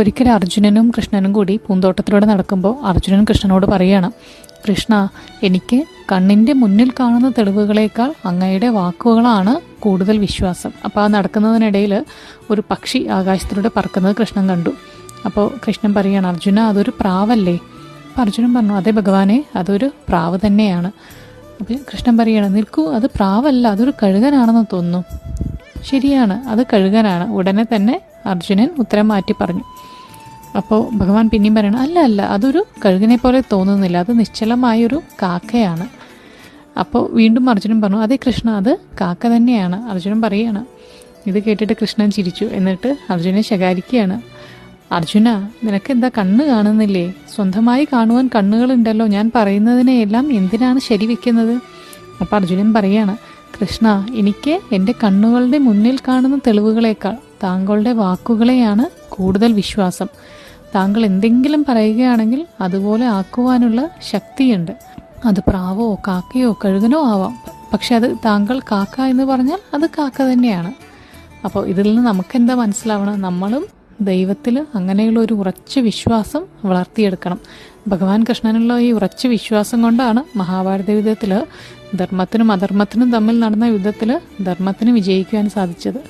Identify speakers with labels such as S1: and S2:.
S1: ഒരിക്കൽ അർജുനനും കൃഷ്ണനും കൂടി പൂന്തോട്ടത്തിലൂടെ നടക്കുമ്പോൾ അർജുനൻ കൃഷ്ണനോട് പറയണം, കൃഷ്ണ, എനിക്ക് കണ്ണിൻ്റെ മുന്നിൽ കാണുന്ന തെളിവുകളേക്കാൾ അങ്ങയുടെ വാക്കുകളാണ് കൂടുതൽ വിശ്വാസം. അപ്പോൾ ആ നടക്കുന്നതിനിടയിൽ ഒരു പക്ഷി ആകാശത്തിലൂടെ പറക്കുന്നത് കൃഷ്ണൻ കണ്ടു. അപ്പോൾ കൃഷ്ണൻ പറയാണ്, അർജുന, അതൊരു പ്രാവല്ലേ? അപ്പോൾ അർജുനൻ പറഞ്ഞു, അതെ ഭഗവാനെ, അതൊരു പ്രാവ് തന്നെയാണ്. അപ്പോൾ കൃഷ്ണൻ പറയണം, നിൽക്കൂ, അത് പ്രാവല്ല, അതൊരു കഴുകനാണെന്ന് തോന്നുന്നു. ശരിയാണ്, അത് കഴുകനാണ്. ഉടനെ തന്നെ അർജുനൻ ഉത്തരം മാറ്റി പറഞ്ഞു. അപ്പോൾ ഭഗവാൻ പിന്നെയും പറയണം, അല്ല അല്ല, അതൊരു കഴുകനെ പോലെ തോന്നുന്നില്ല, അത് നിശ്ചലമായൊരു കാക്കയാണ്. അപ്പോൾ വീണ്ടും അർജുനൻ പറഞ്ഞു, അതെ കൃഷ്ണ, അത് കാക്ക തന്നെയാണ്. അർജുനൻ പറയുകയാണ്. ഇത് കേട്ടിട്ട് കൃഷ്ണൻ ചിരിച്ചു. എന്നിട്ട് അർജുനെ ശകാരിക്കുകയാണ്, അർജുന, നിനക്ക് എന്താ കണ്ണ് കാണുന്നില്ലേ? സ്വന്തമായി കാണുവാൻ കണ്ണുകളുണ്ടല്ലോ, ഞാൻ പറയുന്നതിനെയെല്ലാം എന്തിനാണ് ശരിവെക്കുന്നത്? അപ്പോൾ അർജുനൻ പറയാണ്, കൃഷ്ണ, എനിക്ക് എൻ്റെ കണ്ണുകളുടെ മുന്നിൽ കാണുന്ന തെളിവുകളേക്കാൾ താങ്കളുടെ വാക്കുകളെയാണ് കൂടുതൽ വിശ്വാസം. താങ്കൾ എന്തെങ്കിലും പറയുകയാണെങ്കിൽ അതുപോലെ ആക്കുവാനുള്ള ശക്തിയുണ്ട്. അത് പ്രാവോ കാക്കയോ കഴുകനോ ആവാം, പക്ഷെ അത് താങ്കൾ കാക്ക എന്ന് പറഞ്ഞാൽ അത് കാക്ക തന്നെയാണ്. അപ്പോൾ ഇതിൽ നിന്ന് നമുക്കെന്താ മനസ്സിലാവണം? നമ്മളും ദൈവത്തിൽ അങ്ങനെയുള്ള ഒരു ഉറച്ച വിശ്വാസം വളർത്തിയെടുക്കണം. ഭഗവാൻ കൃഷ്ണനുള്ള ഈ ഉറച്ച വിശ്വാസം കൊണ്ടാണ് മഹാഭാരത യുദ്ധത്തിൽ ധർമ്മത്തിനും അധർമ്മത്തിനും തമ്മിൽ നടന്ന യുദ്ധത്തിൽ ധർമ്മത്തിന് വിജയിക്കുവാൻ സാധിച്ചത്.